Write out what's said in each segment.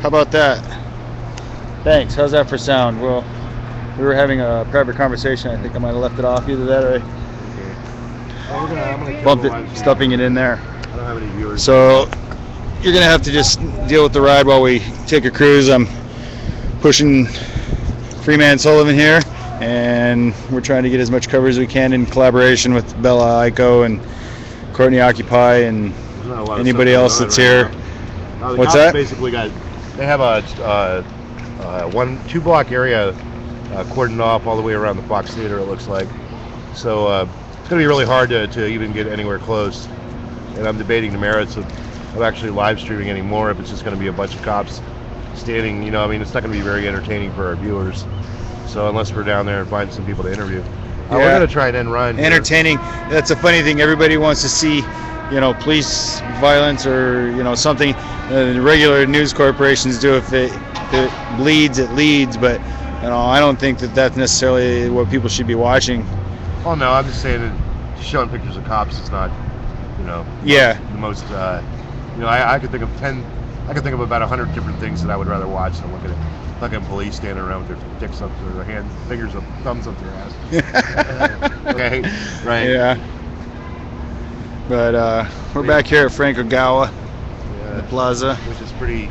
How about that? Thanks. How's that for sound? Well, we were having a private conversation. I think I might have left it off. Either that or Okay. Well, I'm gonna bump it, stuffing it in there. I don't have any viewers. So you're gonna have to just deal with the ride while we take a cruise. I'm pushing Freeman Sullivan here, and we're trying to get as much cover as we can in collaboration with Bella Ico and Courtney Occupy and anybody else that's here. What's that? Basically, they have a 2-block area cordoned off all the way around the Fox Theater. It looks like so. It's going to be really hard to even get anywhere close. And I'm debating the merits of actually live streaming anymore if it's just going to be a bunch of cops standing. You know, I mean, it's not going to be very entertaining for our viewers. So unless we're down there and find some people to interview, we're going to try and end run. Entertaining. That's a funny thing. Everybody wants to see, police violence or something. The regular news corporations do. If it bleeds, it leads. But I don't think that that's necessarily what people should be watching. Oh no, I'm just saying that showing pictures of cops is not, Yeah. the most. I could think of about 100 different things that I would rather watch than look at fucking police standing around with their dicks up to their fingers up, thumbs up their ass. Okay, right. Yeah. But we're back here at Frank Ogawa, the plaza. Which is pretty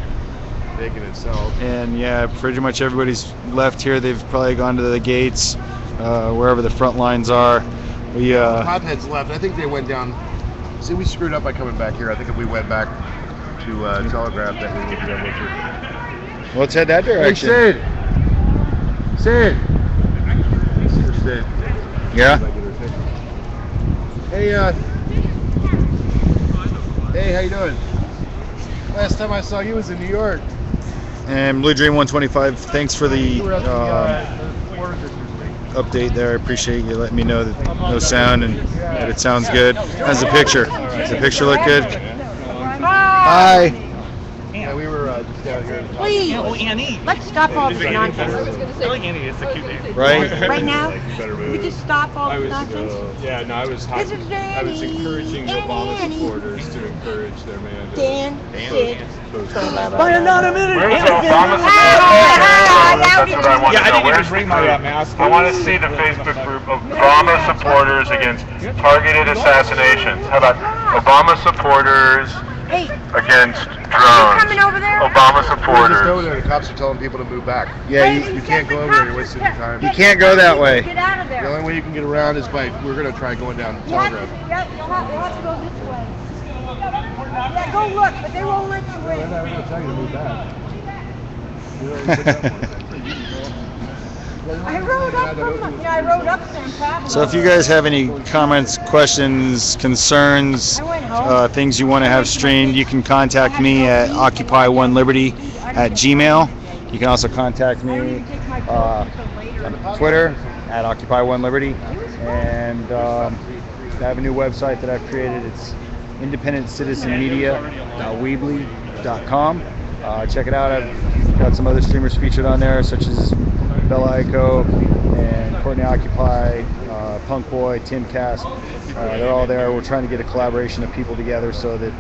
big in itself. And yeah, pretty much everybody's left here. They've probably gone to the gates, wherever the front lines are. Hotheads left. I think they went down. See, we screwed up by coming back here. I think if we went back to Telegraph, that we would be able to. Well, let's head that direction. Hey, Sid. Sid. Yeah. Hey, hey, how you doing? Last time I saw you was in New York. And Blue Dream 125. Thanks for the You were at the update there. I appreciate you letting me know that no sound and that it sounds good. How's the picture? Does the picture look good? Hi. Yeah, we were just down here. Please, Annie. let's stop all this nonsense. I like Annie. It's a cute name. Right? Right now, we just stop all this nonsense. I was This is Danny. I was encouraging Danny, Obama Danny. supporters to encourage their man to Dan, Sid. By anonymous. Where's the Obama That's what I want to know. Where's the group? I want to see the Facebook group of Obama supporters against targeted assassinations. How about Obama supporters Hey, against are you drones? coming over there? Obama We're just over supporters. there. The cops are telling people to move back. Yeah, You can't go over there. You're wasting your time. You can't go that way. Get out of The there. only way you can get around is by, we're going to try going down You have Telegraph. to, you'll have to go this way. Yeah, go look, but they won't let you in. I'm going to tell you to move back. I rode up San Pablo. So if you guys have any comments, questions, concerns, things you want to have streamed, you can contact me at occupy1liberty@gmail. You can also contact me on Twitter at occupy1liberty, and I have a new website that I've created. It's independentcitizenmedia.weebly.com. Check it out. I've got some other streamers featured on there, such as Bella Ico and Courtney Occupy, Punk Boy, Timcast. They're all there. We're trying to get a collaboration of people together so that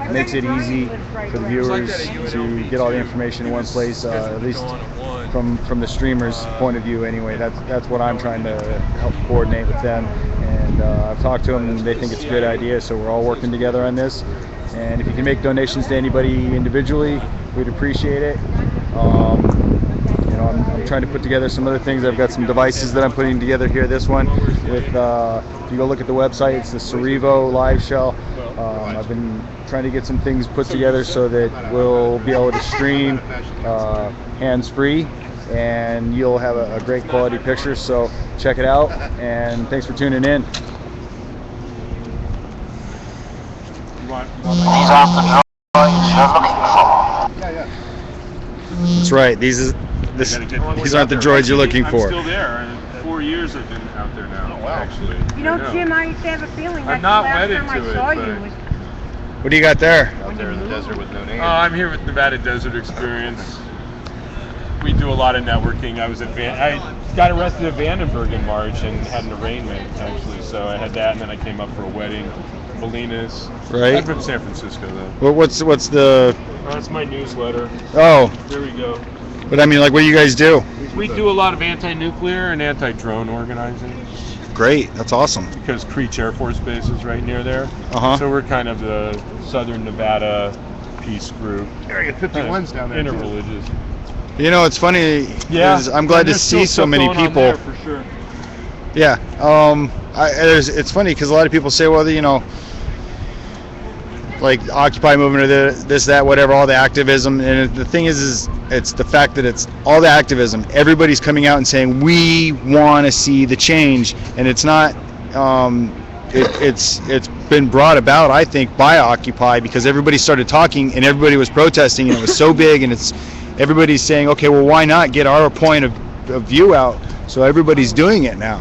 it makes it easy for the viewers to get all the information in one place, at least from the streamer's point of view anyway. That's what I'm trying to help coordinate with them. And I've talked to them and they think it's a good idea, so we're all working together on this. And if you can make donations to anybody individually, we'd appreciate it. I'm trying to put together some other things. I've got some devices that I'm putting together here. This one with, if you go look at the website, it's the Cerevo Live Shell. I've been trying to get some things put together so that we'll be able to stream hands-free, and you'll have a great quality picture. So check it out, and thanks for tuning in. These aren't the droids you're looking for. That's right. These aren't the droids you're looking for. I'm still there. 4 years I've been out there now, actually. You know, Jim, I used to have a feeling I'm that's not the last wedded time I to it, saw but- you was What do you got there? Out there in the desert with no name. I'm here with Nevada Desert Experience. We do a lot of networking. I got arrested at Vandenberg in March and had an arraignment, actually. So I had that, and then I came up for a wedding. Molinas. Right. I'm from San Francisco, though. What's the That's my newsletter. Oh, There we go. but I mean, like, what do you guys do? We do a lot of anti-nuclear and anti-drone organizing Great, that's awesome. because Creech Air Force Base is right near there. Uh-huh. So we're kind of the Southern Nevada peace group. Area 51's down there too. Interreligious. You know, it's funny. is I'm glad to There's still see so stuff many going on people. there for sure. Yeah. It's funny because a lot of people say, well, you know, like Occupy movement or this, that, whatever, all the activism. And the thing is it's the fact that it's all the activism. Everybody's coming out and saying, we want to see the change. And it's not, it's been brought about, I think, by Occupy because everybody started talking and everybody was protesting and it was so big and everybody's saying, okay, well, why not get our point of view out? So everybody's doing it now,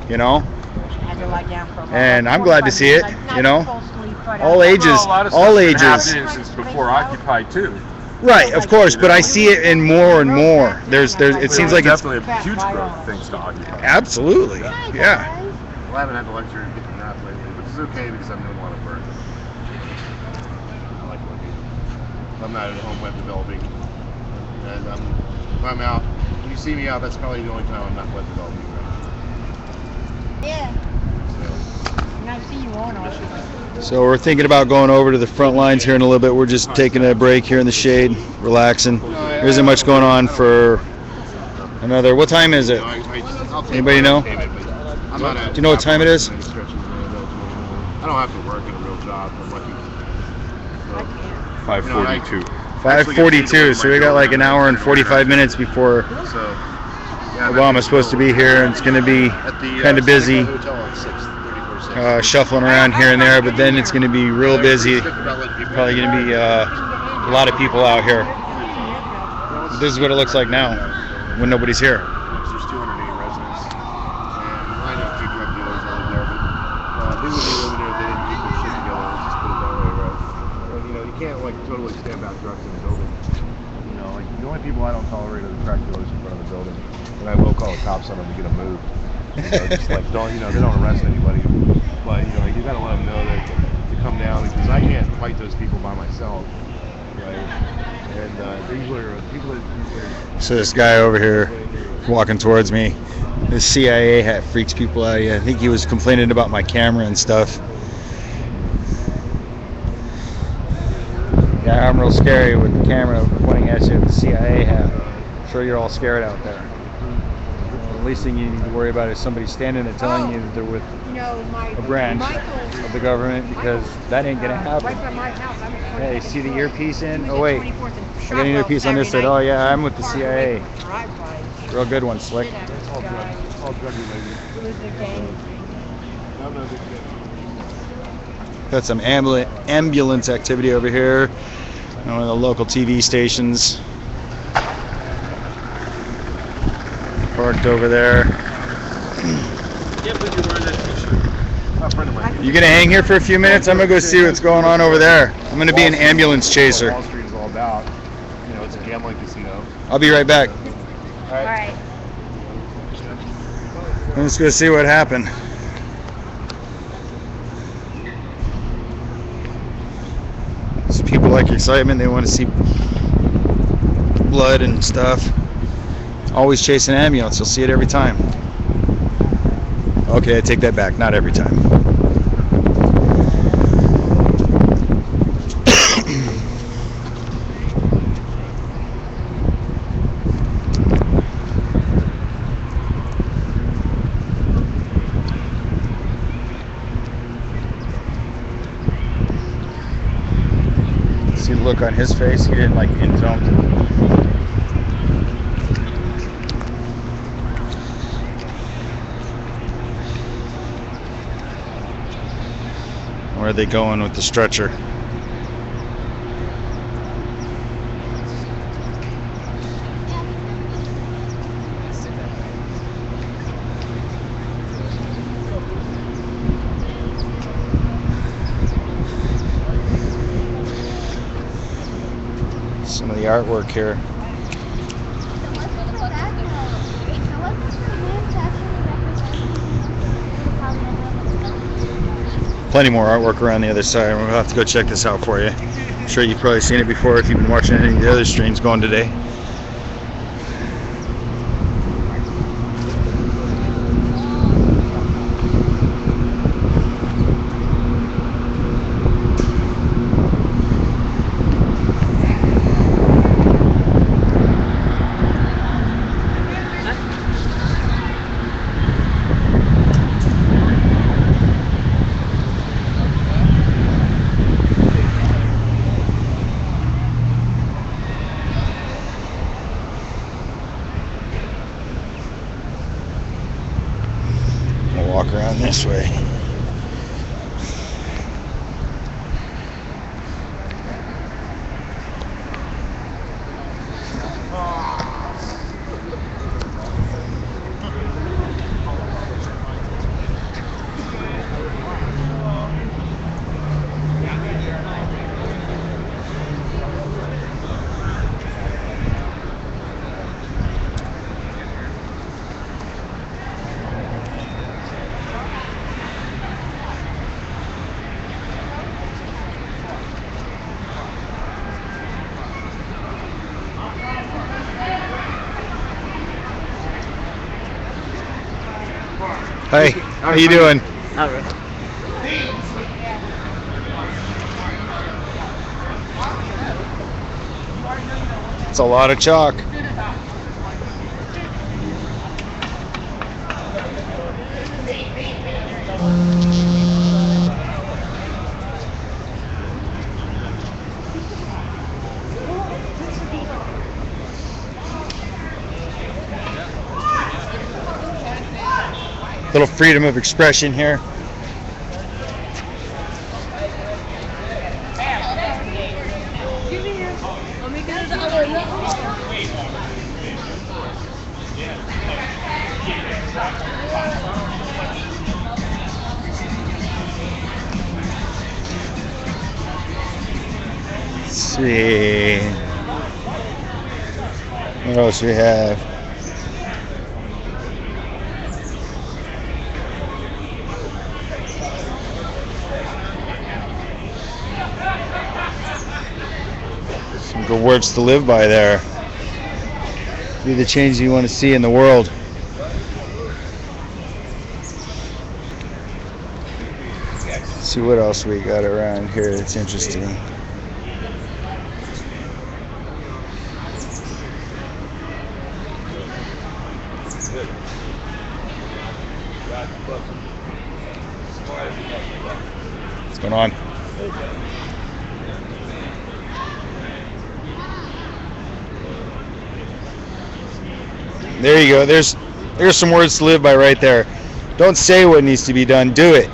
you know? Had to lie down for a while. And I'm glad to see it, Like, you know? not full sleep, but, All ages, Well, a lot of all stuff's been ages. happening since before Occupy too. Right, of course, but I see it in more and more. It seems like it's definitely a huge growth thanks to Occupy. absolutely, yeah. Well, I haven't had the luxury of getting that lately, which is okay because I'm doing a lot of work. I like working. I'm not at home web developing. And if I'm out, when you see me out, that's probably the only time I'm not web developing. Yeah. So, And I see you on all. So we're thinking about going over to the front lines here in a little bit. We're just taking a break here in the shade, relaxing. There isn't much going on for another. What time is it? I'll take Anybody know? payment, but I'm not Do you know what time it is? I don't have to work in a real job. I'm lucky. So, 542. 5:42. So we got like an hour and 45 minutes before so yeah, Obama's supposed to be here, and it's going to be at the kind of busy, Hotel on 6th, shuffling around here and there. But then it's going to be real busy. Probably going to be a lot of people out here. But this is what it looks like now when nobody's here. There's 208 residents, and I know a few drug dealers that live there, but they wouldn't be living there if they didn't keep their shit together. Let's just put it that way, right? And, you know, you can't like totally stand back drugs in the building. You know, like the only people I don't tolerate are the drug dealers in front of the building, and I will call the cops on them to get them moved. You know, just like don't, you know, they don't arrest anybody, but you know, you gotta let them know that to come down because I can't fight those people by myself, right? And they usually are people that usually. So this guy over here walking towards me, this CIA hat freaks people out. Yeah, I think he was complaining about my camera and stuff. Yeah, I'm real scary with the camera pointing at you with the CIA hat. I'm sure you're all scared out there. The least thing you need to worry about is somebody standing there telling you that they're with You know, my a branch Michael's of the government, because that ain't gonna right happen. by my house. I'm at Hey, see the earpiece in? We Oh did wait, 24th and I got an Shotwell earpiece on this side. Saturday Oh night. yeah, I'm with the Far CIA. away from the drive-by. Real good one, Slick. Shit out of this All guy. drug related. It was the gang. No, no, they can't. Got some ambulance activity over here. One of the local TV stations. Parked over there. Can't believe you're wearing that t-shirt. A friend of mine. You gonna hang here for a few minutes? I'm gonna go see what's going on over there. I'm gonna be an ambulance chaser. Wall Street is all about. You know, it's a gambling casino. I'll be right back. All right. Let's go see what happened. So people like excitement. They want to see blood and stuff. Always chase an ambulance. You'll see it every time. Okay, I take that back. Not every time. See the look on his face. He didn't like in-film. Where are they going with the stretcher? Some of the artwork here. Plenty more artwork around the other side. We'll have to go check this out for you. I'm sure you've probably seen it before if you've been watching any of the other streams going today. I'll walk around this way. Hey, how you doing? All right. It's a lot of chalk. Little freedom of expression here. Let's see. What else we have? Some good words to live by there. Be the change you want to see in the world. Let's see what else we got around here that's interesting. What's going on? There you go. There's some words to live by right there. Don't say what needs to be done, do it.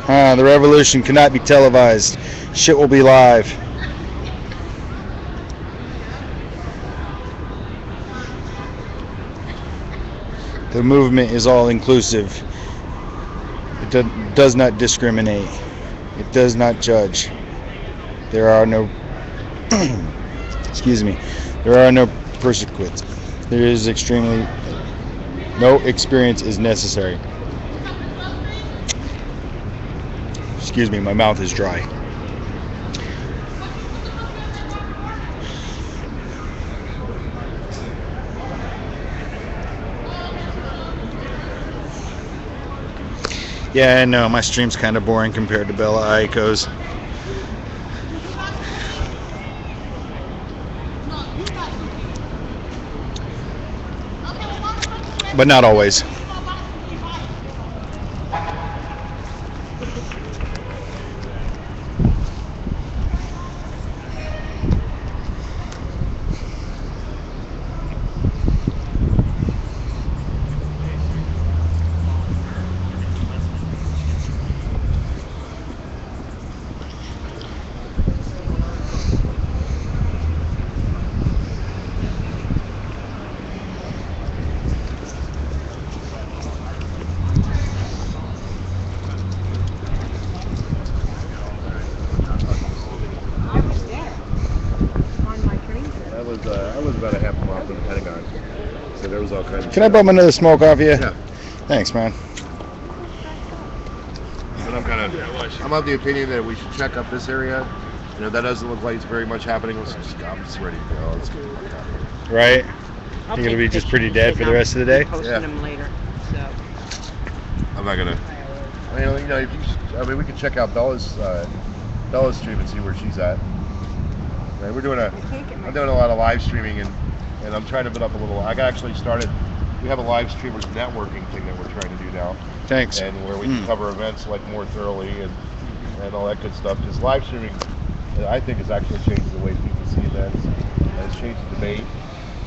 The revolution cannot be televised. Shit will be live. The movement is all inclusive. It does not discriminate. It does not judge. There are no excuse me. There are no persecutes. There is extremely no experience is necessary. Excuse me, my mouth is dry. Yeah, I know, my stream's kind of boring compared to Bella Aiko's. But not always. I was about a half a mile from the Pentagon, so there was all kinds of Can I bum another smoke off you? Yeah. Thanks, man. But I'm of the opinion that we should check up this area. You know, that doesn't look like it's very much happening. I'm just ready to go. Let's get the fuck out of here. Right? I think it'll be just pretty dead for the rest of the day. Posting Yeah. them later. So. I'm not gonna. I mean, you know, we could check out Bella's stream and see where she's at. Right, I'm doing a lot of live streaming and I'm trying to put up a little. I actually started. We have a live streamers networking thing that we're trying to do now, Thanks. and where we can cover events like more thoroughly and all that good stuff. Because live streaming, I think, has actually changed the way people see events, and it's changed the debate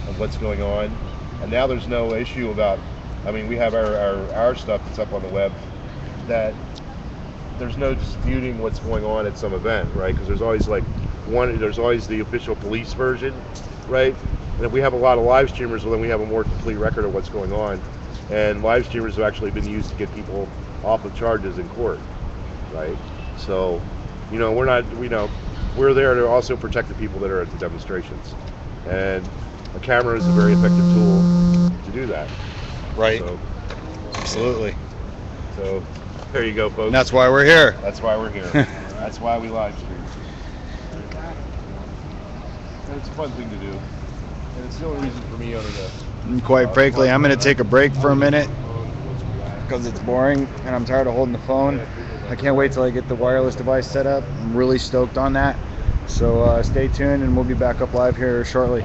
of what's going on. And now there's no issue about. I mean, we have our stuff that's up on the web that there's no disputing what's going on at some event, right? Because there's always there's always the official police version, right? And if we have a lot of live streamers, well, then we have a more complete record of what's going on. And live streamers have actually been used to get people off of charges in court, right? So, you know, we're there to also protect the people that are at the demonstrations. And a camera is a very effective tool to do that. Right. So, Absolutely. so there you go, folks. And that's why we're here. That's why we're here. That's why we live stream. And it's a fun thing to do. And it's the only reason for me owning a. And quite frankly, I'm going to take a break for a minute because it's boring and I'm tired of holding the phone. I can't wait till I get the wireless device set up. I'm really stoked on that. So stay tuned and we'll be back up live here shortly.